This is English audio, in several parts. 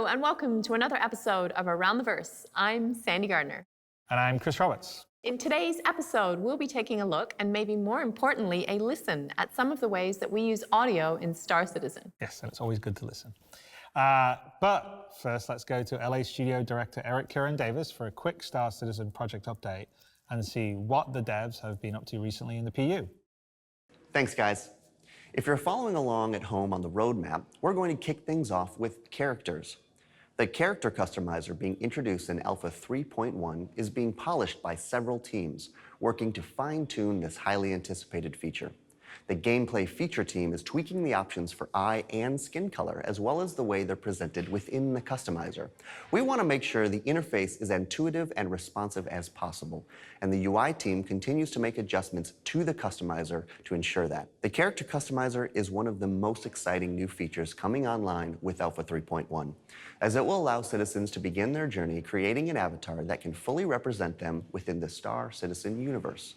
Hello, and welcome to another episode of Around the Verse. I'm Sandy Gardner. And I'm Chris Roberts. In today's episode, we'll be taking a look, and maybe more importantly, a listen at some of the ways that we use audio in Star Citizen. Yes, and it's always good to listen. But first, let's go to LA Studio Director Kieron Davis for a quick Star Citizen project update and see what the devs have been up to recently in the PU. Thanks, guys. If you're following along at home on the roadmap, we're going to kick things off with characters. The character customizer being introduced in Alpha 3.1 is being polished by several teams, working to fine-tune this highly anticipated feature. The gameplay feature team is tweaking the options for eye and skin color, as well as the way they're presented within the customizer. We want to make sure the interface is intuitive and responsive as possible, and the UI team continues to make adjustments to the customizer to ensure that. The character customizer is one of the most exciting new features coming online with Alpha 3.1, as it will allow citizens to begin their journey creating an avatar that can fully represent them within the Star Citizen universe.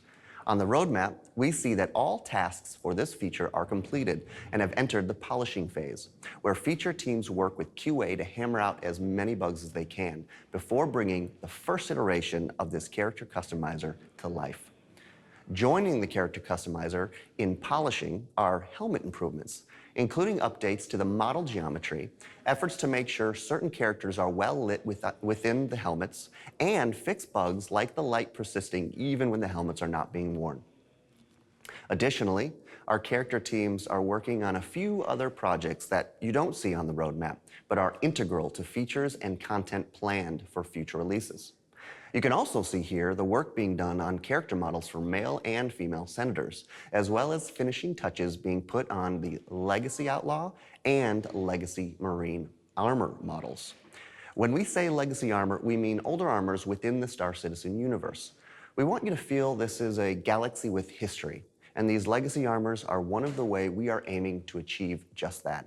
On the roadmap, we see that all tasks for this feature are completed and have entered the polishing phase, where feature teams work with QA to hammer out as many bugs as they can before bringing the first iteration of this character customizer to life. Joining the character customizer in polishing are helmet improvements, including updates to the model geometry, efforts to make sure certain characters are well lit within the helmets, and fix bugs like the light persisting even when the helmets are not being worn. Additionally, our character teams are working on a few other projects that you don't see on the roadmap, but are integral to features and content planned for future releases. You can also see here the work being done on character models for male and female senators, as well as finishing touches being put on the Legacy Outlaw and Legacy Marine armor models. When we say Legacy armor, we mean older armors within the Star Citizen universe. We want you to feel this is a galaxy with history, and these Legacy armors are one of the ways we are aiming to achieve just that.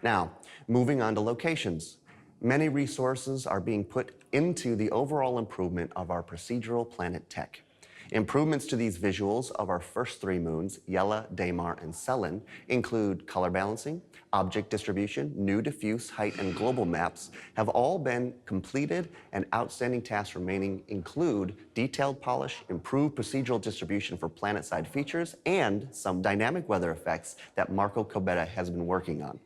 Now, moving on to locations. Many resources are being put into the overall improvement of our procedural planet tech. Improvements to these visuals of our first three moons, Yela, Daymar, and Selen, include color balancing, object distribution, new diffuse, height, and global maps have all been completed, and outstanding tasks remaining include detailed polish, improved procedural distribution for planet-side features, and some dynamic weather effects that Marco Cobetta has been working on.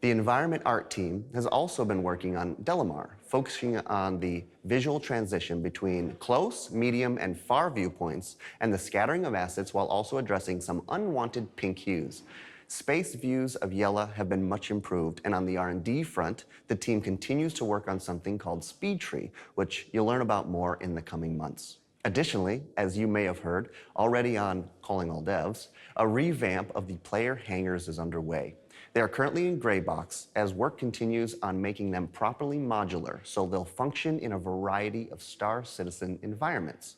The environment art team has also been working on Delamar, focusing on the visual transition between close, medium, and far viewpoints, and the scattering of assets while also addressing some unwanted pink hues. Space views of Yela have been much improved, and on the R&D front, the team continues to work on something called Speed Tree, which you'll learn about more in the coming months. Additionally, as you may have heard already on Calling All Devs, a revamp of the player hangars is underway. They are currently in gray box as work continues on making them properly modular so they'll function in a variety of Star Citizen environments.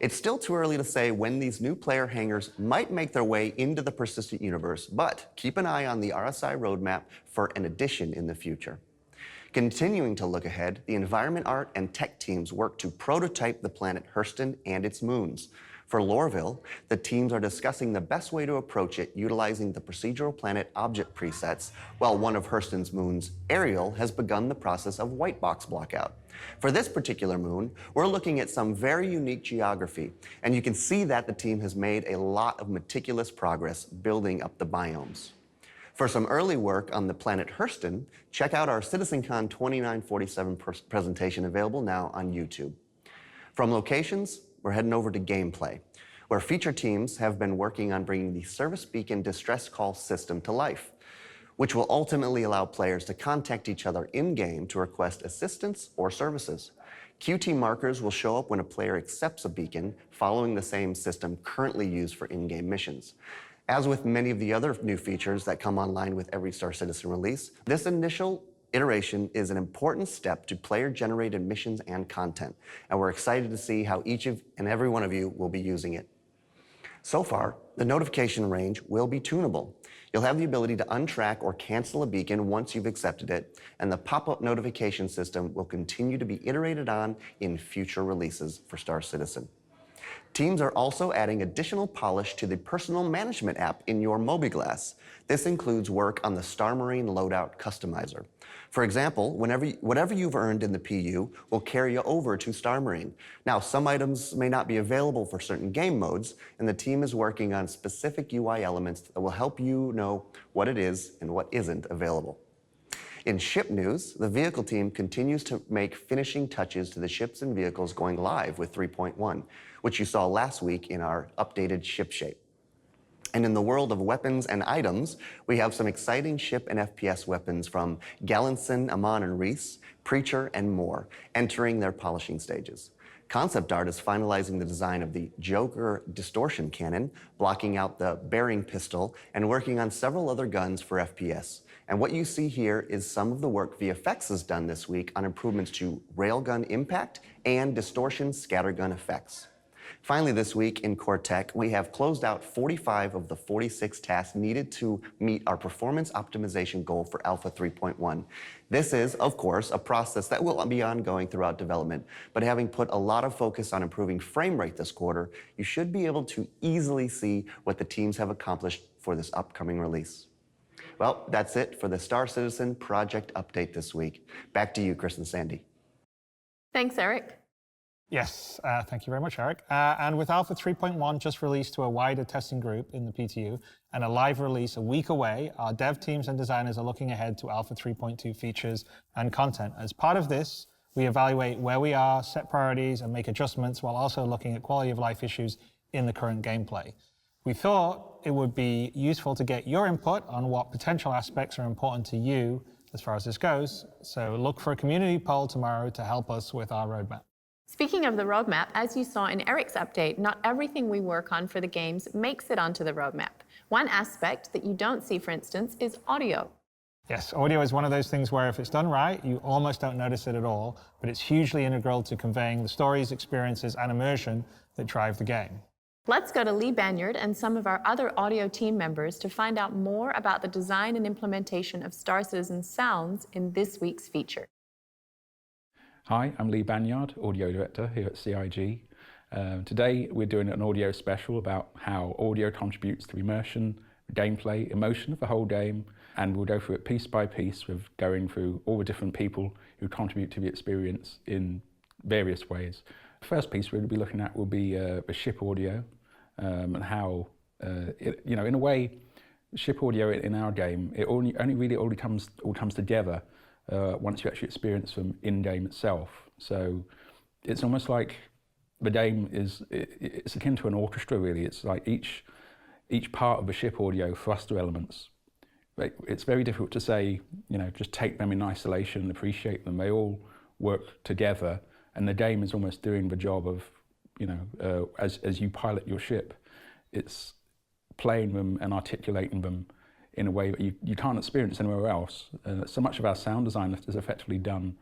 It's still too early to say when these new player hangars might make their way into the persistent universe, but keep an eye on the RSI roadmap for an addition in the future. Continuing to look ahead, the environment art and tech teams work to prototype the planet Hurston and its moons. For Lorville, the teams are discussing the best way to approach it utilizing the procedural planet object presets, while one of Hurston's moons, Ariel, has begun the process of white box blockout. For this particular moon, we're looking at some very unique geography, and you can see that the team has made a lot of meticulous progress building up the biomes. For some early work on the planet Hurston, check out our CitizenCon 2947 presentation available now on YouTube. From locations, we're heading over to gameplay, where feature teams have been working on bringing the Service Beacon distress call system to life, which will ultimately allow players to contact each other in-game to request assistance or services. QT markers will show up when a player accepts a beacon, following the same system currently used for in-game missions. As with many of the other new features that come online with every Star Citizen release, this initial iteration is an important step to player-generated missions and content, and we're excited to see how each and every one of you will be using it. So far, the notification range will be tunable. You'll have the ability to untrack or cancel a beacon once you've accepted it, and the pop-up notification system will continue to be iterated on in future releases for Star Citizen. Teams are also adding additional polish to the personal management app in your mobiGlas. This includes work on the Star Marine loadout customizer. For example, whatever you've earned in the PU will carry you over to Star Marine. Now, some items may not be available for certain game modes, and the team is working on specific UI elements that will help you know what it is and what isn't available. In ship news, the vehicle team continues to make finishing touches to the ships and vehicles going live with 3.1, which you saw last week in our updated ship shape. And in the world of weapons and items, we have some exciting ship and FPS weapons from Gallinson, Amon, and Reese, Preacher, and more, entering their polishing stages. Concept art is finalizing the design of the Joker distortion cannon, blocking out the bearing pistol, and working on several other guns for FPS. And what you see here is some of the work VFX has done this week on improvements to railgun impact and distortion scattergun effects. Finally, this week in Core Tech, we have closed out 45 of the 46 tasks needed to meet our performance optimization goal for Alpha 3.1. This is, of course, a process that will be ongoing throughout development, but having put a lot of focus on improving frame rate this quarter, you should be able to easily see what the teams have accomplished for this upcoming release. Well, that's it for the Star Citizen project update this week. Back to you, Chris and Sandy. Thanks, Eric. Yes, thank you very much, Eric. And with Alpha 3.1 just released to a wider testing group in the PTU and a live release a week away, our dev teams and designers are looking ahead to Alpha 3.2 features and content. As part of this, we evaluate where we are, set priorities, and make adjustments while also looking at quality of life issues in the current gameplay. We thought it would be useful to get your input on what potential aspects are important to you as far as this goes. So look for a community poll tomorrow to help us with our roadmap. Speaking of the roadmap, as you saw in Eric's update, not everything we work on for the games makes it onto the roadmap. One aspect that you don't see, for instance, is audio. Yes, audio is one of those things where if it's done right, you almost don't notice it at all, but it's hugely integral to conveying the stories, experiences, and immersion that drive the game. Let's go to Lee Banyard and some of our other audio team members to find out more about the design and implementation of Star Citizen sounds in this week's feature. Hi, I'm Lee Banyard, Audio Director here at CIG. Today we're doing an audio special about how audio contributes to immersion, gameplay, emotion of the whole game, and we'll go through it piece by piece with going through all the different people who contribute to the experience in various ways. The first piece we'll be looking at will be the ship audio and how, in a way, ship audio in our game, it only really comes together once you actually experience them in-game itself. So it's almost like the game it's akin to an orchestra, really. It's like each part of the ship audio thruster elements. It's very difficult to say, just take them in isolation and appreciate them. They all work together, and the game is almost doing the job of, as you pilot your ship, it's playing them and articulating them in a way that you can't experience anywhere else. So much of our sound design is effectively done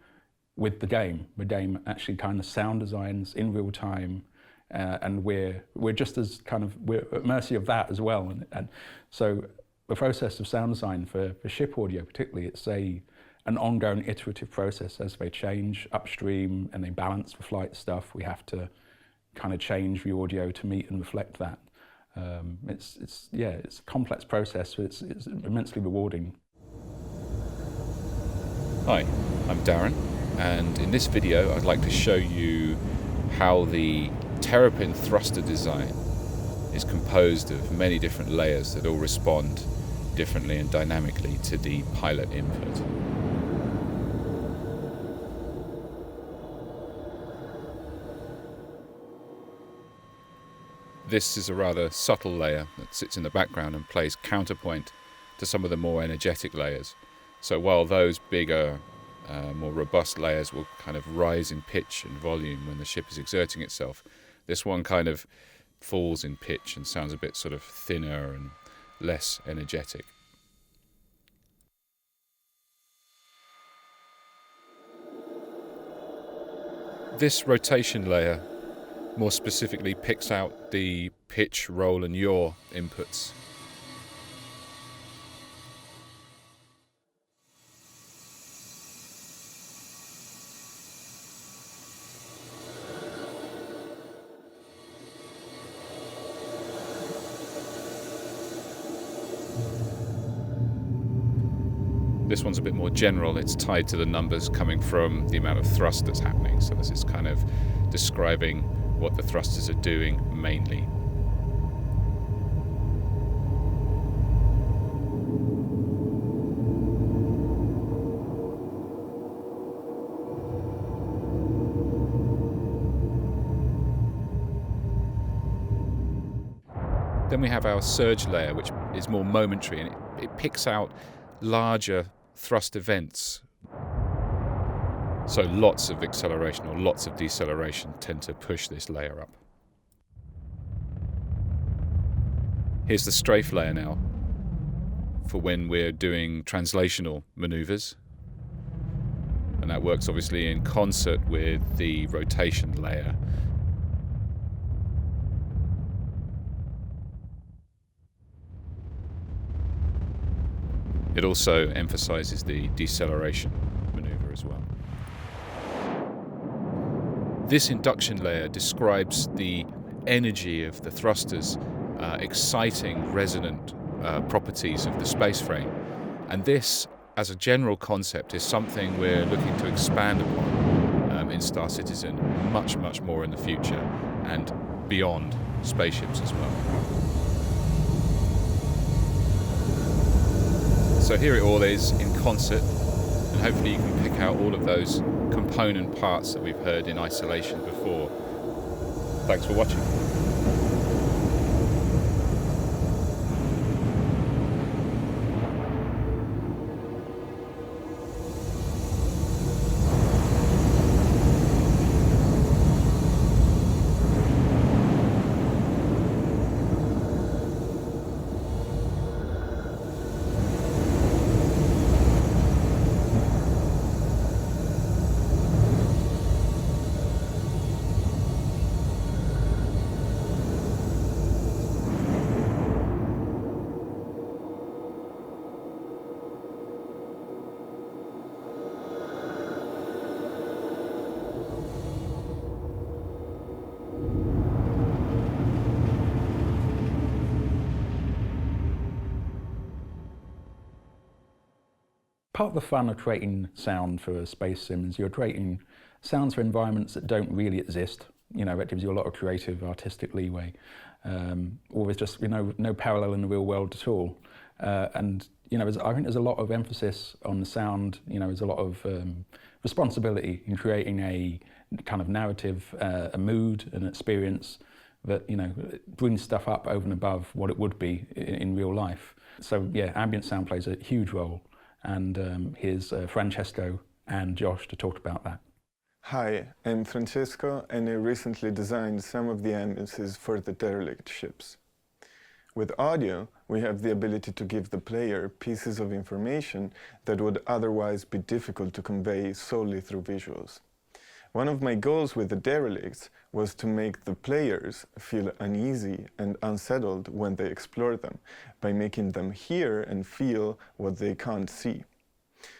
with the game. The game actually kind of sound designs in real time, and we're just as we're at mercy of that as well. And so the process of sound design for ship audio particularly, it's an ongoing iterative process. As they change upstream and they balance the flight stuff, we have to kind of change the audio to meet and reflect that. It's a complex process, but it's immensely rewarding. Hi, I'm Darren, and in this video I'd like to show you how the Terrapin thruster design is composed of many different layers that all respond differently and dynamically to the pilot input. This is a rather subtle layer that sits in the background and plays counterpoint to some of the more energetic layers. So while those bigger, more robust layers will kind of rise in pitch and volume when the ship is exerting itself, this one kind of falls in pitch and sounds a bit sort of thinner and less energetic. This rotation layer more specifically picks out the pitch, roll and yaw inputs. This one's a bit more general. It's tied to the numbers coming from the amount of thrust that's happening. So this is kind of describing what the thrusters are doing mainly. Then we have our surge layer, which is more momentary, and it picks out larger thrust events. So lots of acceleration or lots of deceleration tend to push this layer up. Here's the strafe layer now for when we're doing translational maneuvers. And that works obviously in concert with the rotation layer. It also emphasizes the deceleration maneuver as well. This induction layer describes the energy of the thrusters, exciting resonant properties of the space frame. And this, as a general concept, is something we're looking to expand upon in Star Citizen much, much more in the future and beyond spaceships as well. So here it all is in concert, and hopefully you can pick out all of those component parts that we've heard in isolation before. Thanks for watching. Part of the fun of creating sound for a space sim is you're creating sounds for environments that don't really exist. You know, it gives you a lot of creative, artistic leeway. Or there's just, no parallel in the real world at all. And, I think there's a lot of emphasis on the sound, there's a lot of responsibility in creating a kind of narrative, a mood, an experience that, brings stuff up over and above what it would be in real life. So yeah, ambient sound plays a huge role. And here's Francesco and Josh to talk about that. Hi, I'm Francesco, and I recently designed some of the ambiences for the derelict ships. With audio, we have the ability to give the player pieces of information that would otherwise be difficult to convey solely through visuals. One of my goals with the derelicts was to make the players feel uneasy and unsettled when they explore them, by making them hear and feel what they can't see.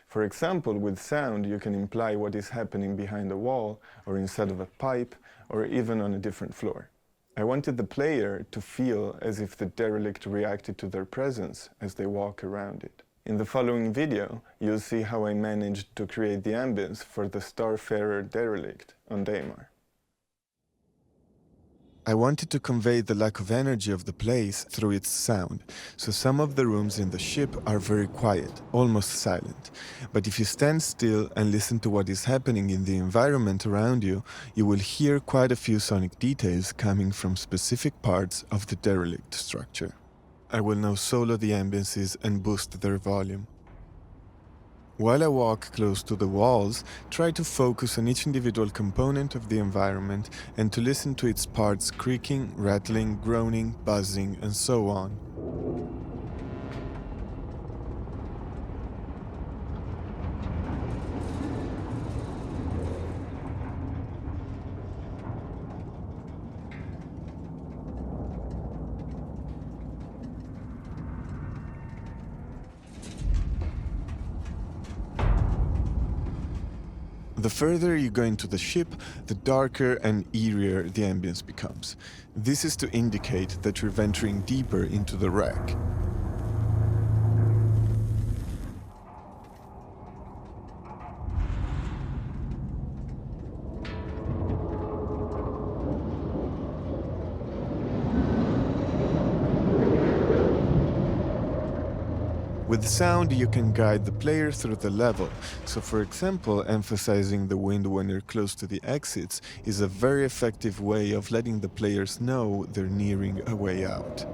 For example, with sound, you can imply what is happening behind a wall, or inside of a pipe, or even on a different floor. I wanted the player to feel as if the derelict reacted to their presence as they walk around it. In the following video, you'll see how I managed to create the ambience for the Starfarer derelict on Daymar. I wanted to convey the lack of energy of the place through its sound, so some of the rooms in the ship are very quiet, almost silent. But if you stand still and listen to what is happening in the environment around you, you will hear quite a few sonic details coming from specific parts of the derelict structure. I will now solo the ambiences and boost their volume. While I walk close to the walls, try to focus on each individual component of the environment and to listen to its parts creaking, rattling, groaning, buzzing, and so on. The further you go into the ship, the darker and eerier the ambience becomes. This is to indicate that you're venturing deeper into the wreck. With sound, you can guide the player through the level. So for example, emphasizing the wind when you're close to the exits is a very effective way of letting the players know they're nearing a way out.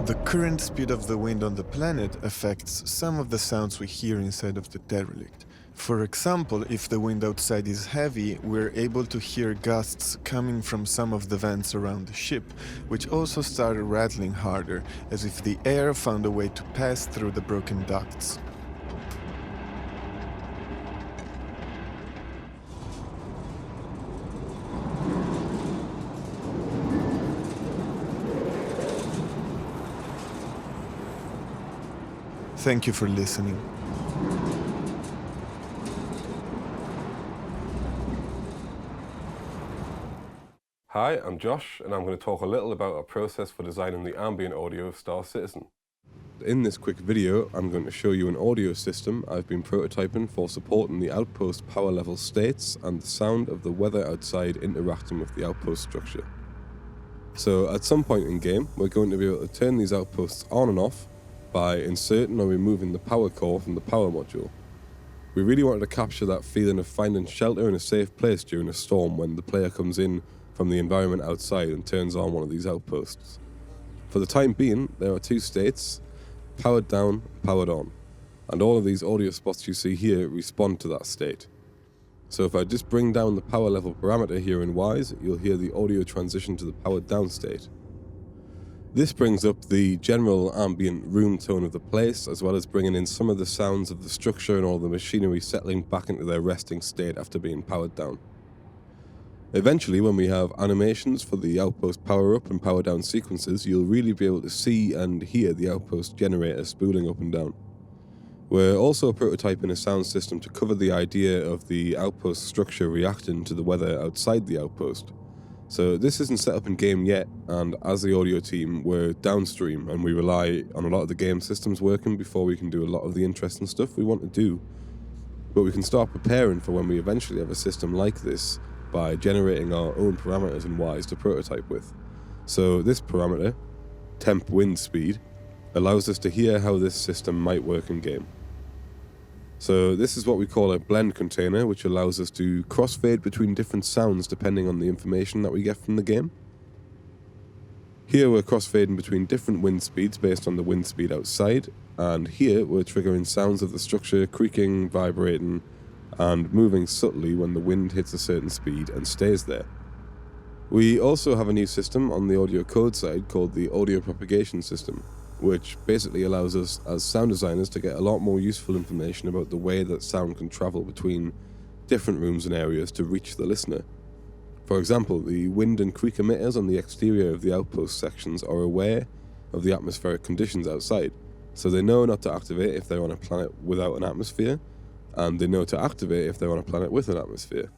The current speed of the wind on the planet affects some of the sounds we hear inside of the derelict. For example, if the wind outside is heavy, we're able to hear gusts coming from some of the vents around the ship, which also start rattling harder, as if the air found a way to pass through the broken ducts. Thank you for listening. Hi, I'm Josh, and I'm going to talk a little about our process for designing the ambient audio of Star Citizen. In this quick video, I'm going to show you an audio system I've been prototyping for supporting the outpost power level states and the sound of the weather outside interacting with the outpost structure. So at some point in game, we're going to be able to turn these outposts on and off by inserting or removing the power core from the power module. We really wanted to capture that feeling of finding shelter in a safe place during a storm when the player comes in from the environment outside and turns on one of these outposts. For the time being, there are two states, powered down, powered on, and all of these audio spots you see here respond to that state. So if I just bring down the power level parameter here in Ys, you'll hear the audio transition to the powered down state. This brings up the general ambient room tone of the place, as well as bringing in some of the sounds of the structure and all the machinery settling back into their resting state after being powered down. Eventually, when we have animations for the outpost power up and power down sequences, you'll really be able to see and hear the outpost generator spooling up and down. We're also prototyping a sound system to cover the idea of the outpost structure reacting to the weather outside the outpost. So this isn't set up in game yet, and as the audio team, we're downstream and we rely on a lot of the game systems working before we can do a lot of the interesting stuff we want to do. But we can start preparing for when we eventually have a system like this by generating our own parameters in Ys to prototype with. So this parameter, temp wind speed, allows us to hear how this system might work in game. So this is what we call a blend container, which allows us to crossfade between different sounds depending on the information that we get from the game. Here we're crossfading between different wind speeds based on the wind speed outside, and here we're triggering sounds of the structure creaking, vibrating, and moving subtly when the wind hits a certain speed and stays there. We also have a new system on the audio code side called the audio propagation system, which basically allows us as sound designers to get a lot more useful information about the way that sound can travel between different rooms and areas to reach the listener. For example, the wind and creak emitters on the exterior of the outpost sections are aware of the atmospheric conditions outside, so they know not to activate if they're on a planet without an atmosphere, and they know to activate if they're on a planet with an atmosphere.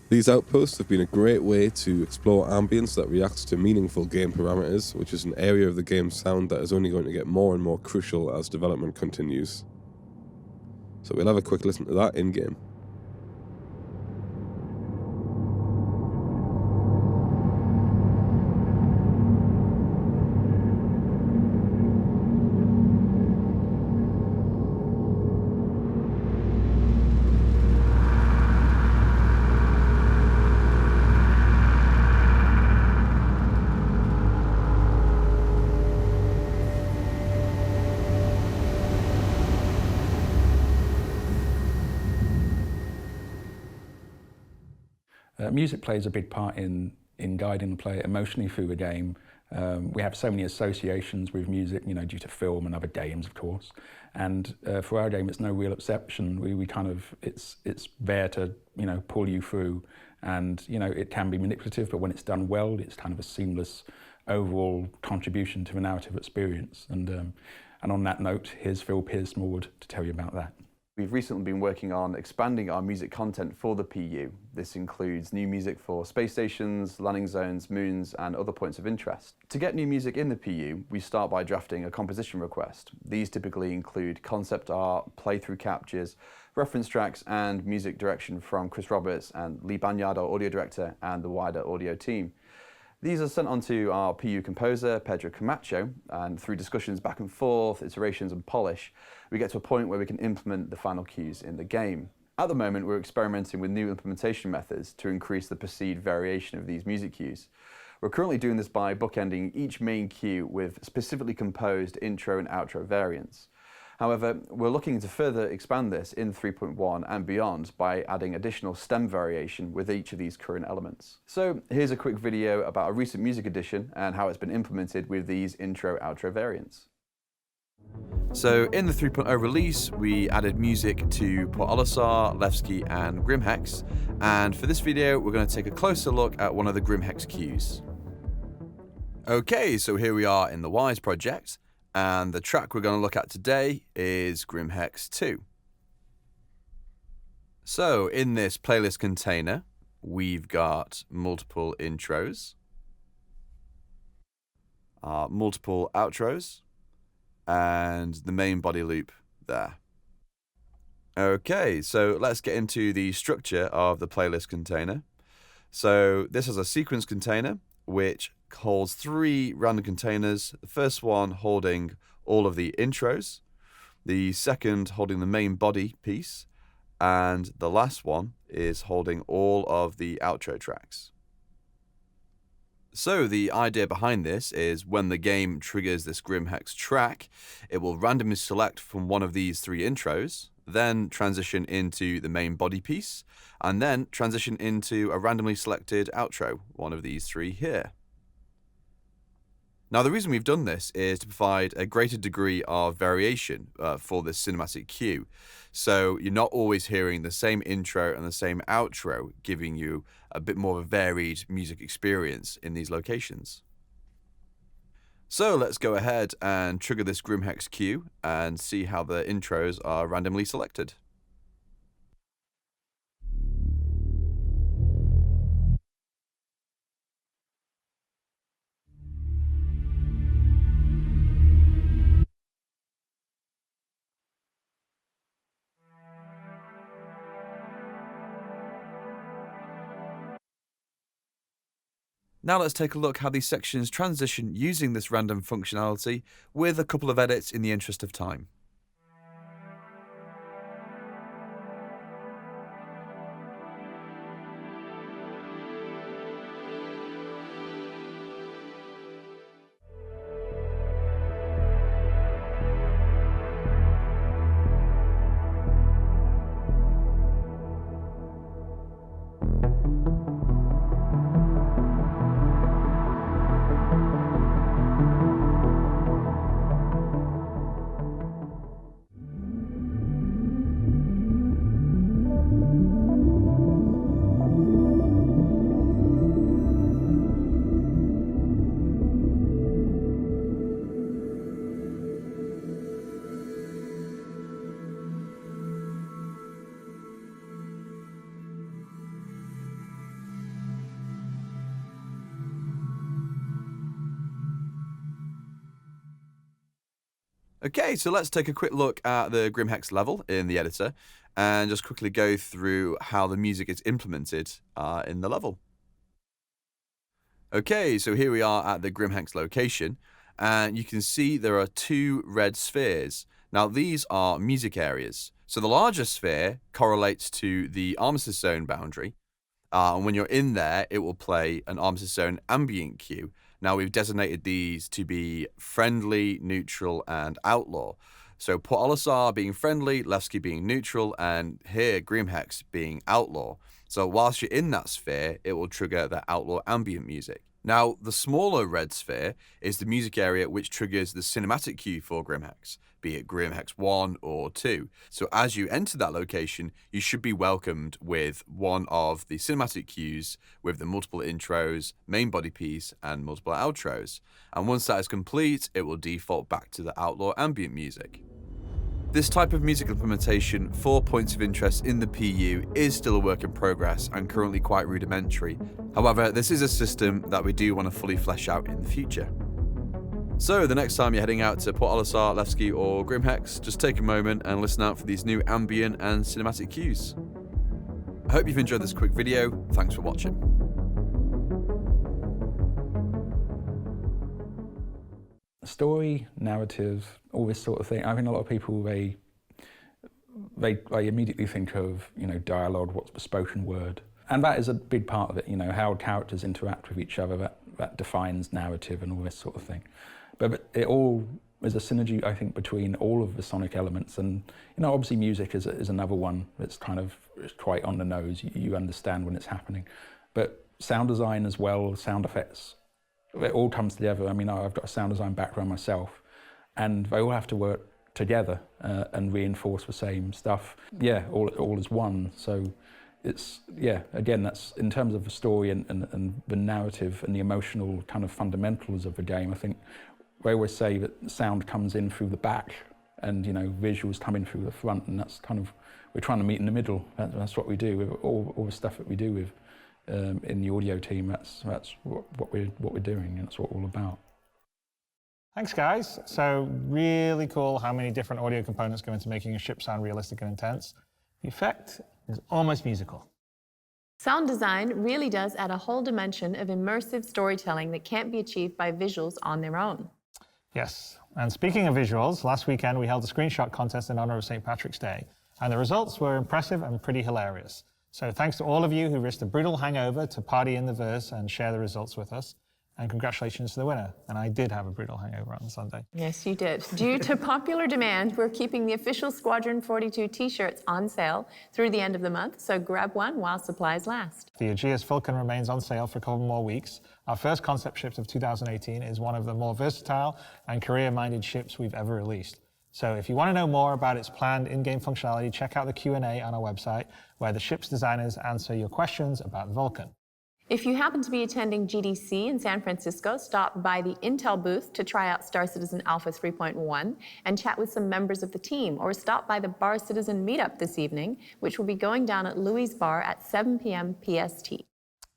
These outposts have been a great way to explore ambience that reacts to meaningful game parameters, which is an area of the game's sound that is only going to get more and more crucial as development continues. So we'll have a quick listen to that in-game. Music plays a big part in guiding the player emotionally through the game. We have so many associations with music, due to film and other games, of course. And for our game, it's no real exception. We kind of, it's there to, pull you through. And, it can be manipulative, but when it's done well, it's kind of a seamless overall contribution to the narrative experience. And on that note, here's Phil Pearce-Morwood to tell you about that. We've recently been working on expanding our music content for the PU. This includes new music for space stations, landing zones, moons, and other points of interest. To get new music in the PU, we start by drafting a composition request. These typically include concept art, playthrough captures, reference tracks and music direction from Chris Roberts and Lee Banyard, our audio director, and the wider audio team. These are sent on to our PU composer, Pedro Camacho, and through discussions back and forth, iterations and polish, we get to a point where we can implement the final cues in the game. At the moment, we're experimenting with new implementation methods to increase the perceived variation of these music cues. We're currently doing this by bookending each main cue with specifically composed intro and outro variants. However, we're looking to further expand this in 3.1 and beyond by adding additional stem variation with each of these current elements. So here's a quick video about a recent music addition and how it's been implemented with these intro-outro variants. So in the 3.0 release, we added music to Port Olisar, Levski and Grimhex, and for this video we're going to take a closer look at one of the Grimhex cues. Okay, so here we are in the Wise project, and the track we're going to look at today is Grimhex 2. So in this playlist container, we've got multiple intros, multiple outros, and the main body loop there. Okay, so let's get into the structure of the playlist container. So this is a sequence container which holds 3 random containers, the first one holding all of the intros, the second holding the main body piece, and the last one is holding all of the outro tracks. So the idea behind this is when the game triggers this Grimhex track, it will randomly select from one of these 3 intros, then transition into the main body piece, and then transition into a randomly selected outro, one of these 3 here. Now the reason we've done this is to provide a greater degree of variation for this cinematic cue. So you're not always hearing the same intro and the same outro, giving you a bit more of a varied music experience in these locations. So let's go ahead and trigger this Grimhex cue and see how the intros are randomly selected. Now let's take a look how these sections transition using this random functionality with a couple of edits in the interest of time. Okay, so let's take a quick look at the Grimhex level in the editor and just quickly go through how the music is implemented in the level. Okay, so here we are at the Grimhex location, and you can see there are 2 red spheres. Now these are music areas. So the larger sphere correlates to the armistice zone boundary, and when you're in there, it will play an armistice zone ambient cue. Now we've designated these to be friendly, neutral, and outlaw. So Port Olisar being friendly, Levski being neutral, and here Grimhex being outlaw. So whilst you're in that sphere, it will trigger the outlaw ambient music. Now the smaller red sphere is the music area which triggers the cinematic cue for Grimhex, be it Grimhex 1 or 2. So as you enter that location, you should be welcomed with one of the cinematic cues with the multiple intros, main body piece, and multiple outros. And once that is complete, it will default back to the outlaw ambient music. This type of music implementation for points of interest in the PU is still a work in progress and currently quite rudimentary. However, this is a system that we do want to fully flesh out in the future. So the next time you're heading out to Port Olisar, Levski or Grimhex, just take a moment and listen out for these new ambient and cinematic cues. I hope you've enjoyed this quick video. Thanks for watching. Story, narrative, all this sort of thing. I think a lot of people, they immediately think of, dialogue, what's the spoken word. And that is a big part of it, how characters interact with each other, that defines narrative and all this sort of thing. But it all is a synergy, I think, between all of the sonic elements. And, obviously music is another one that's it's quite on the nose. You understand when it's happening. But sound design as well, sound effects, it all comes together. I mean, I've got a sound design background myself, and they all have to work together and reinforce the same stuff. Yeah, all is one. So it's, again, that's in terms of the story and the narrative and the emotional kind of fundamentals of the game. I think they always say that sound comes in through the back and, visuals come in through the front, and that's kind of, we're trying to meet in the middle. That's what we do with all the stuff that we do with in the audio team. That's what we're doing, and that's what we're all about. Thanks, guys. So really cool how many different audio components go into making a ship sound realistic and intense. The effect is almost musical. Sound design really does add a whole dimension of immersive storytelling that can't be achieved by visuals on their own. Yes, and speaking of visuals, last weekend we held a screenshot contest in honor of St. Patrick's Day, and the results were impressive and pretty hilarious. So thanks to all of you who risked a brutal hangover to party in the verse and share the results with us. And congratulations to the winner. And I did have a brutal hangover on Sunday. Yes, you did. Due to popular demand, we're keeping the official Squadron 42 t-shirts on sale through the end of the month, so grab one while supplies last. The Aegeus Vulcan remains on sale for a couple more weeks. Our first concept ship of 2018 is one of the more versatile and career-minded ships we've ever released. So if you want to know more about its planned in-game functionality, check out the Q&A on our website, where the ship's designers answer your questions about the Vulcan. If you happen to be attending GDC in San Francisco, stop by the Intel booth to try out Star Citizen Alpha 3.1 and chat with some members of the team, or stop by the Bar Citizen meetup this evening, which will be going down at Louis Bar at 7 p.m. PST.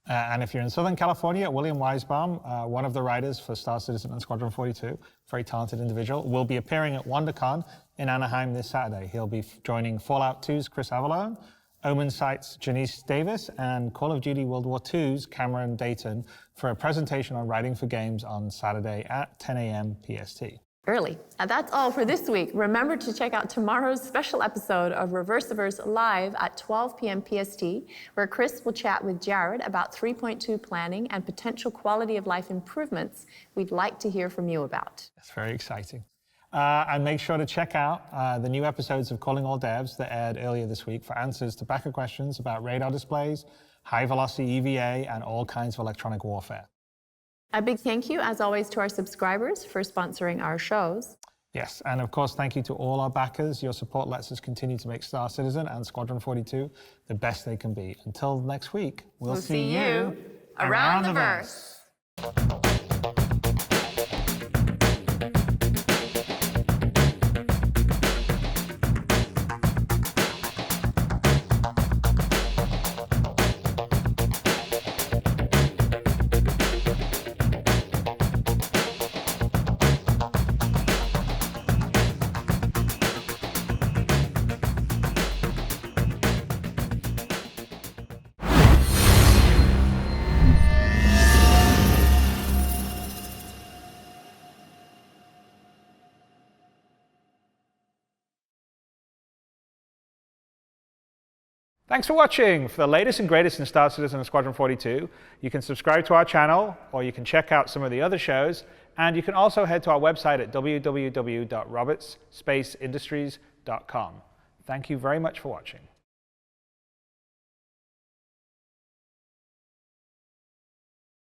And if you're in Southern California, William Weisbaum, one of the writers for Star Citizen and Squadron 42, very talented individual, will be appearing at WonderCon in Anaheim this Saturday. He'll be joining Fallout 2's Chris Avallone, Omen Sight's Janice Davis, and Call of Duty World War II's Cameron Dayton for a presentation on writing for games on Saturday at 10 a.m. PST. Early. And that's all for this week. Remember to check out tomorrow's special episode of Reversiverse live at 12 p.m. PST, where Chris will chat with Jared about 3.2 planning and potential quality of life improvements we'd like to hear from you about. That's very exciting. And make sure to check out the new episodes of Calling All Devs that aired earlier this week for answers to backer questions about radar displays, high-velocity EVA, and all kinds of electronic warfare. A big thank you, as always, to our subscribers for sponsoring our shows. Yes, and of course, thank you to all our backers. Your support lets us continue to make Star Citizen and Squadron 42 the best they can be. Until next week, we'll see you around the verse. Thanks for watching. For the latest and greatest in Star Citizen and Squadron 42, you can subscribe to our channel, or you can check out some of the other shows, and you can also head to our website at www.robertspaceindustries.com. Thank you very much for watching.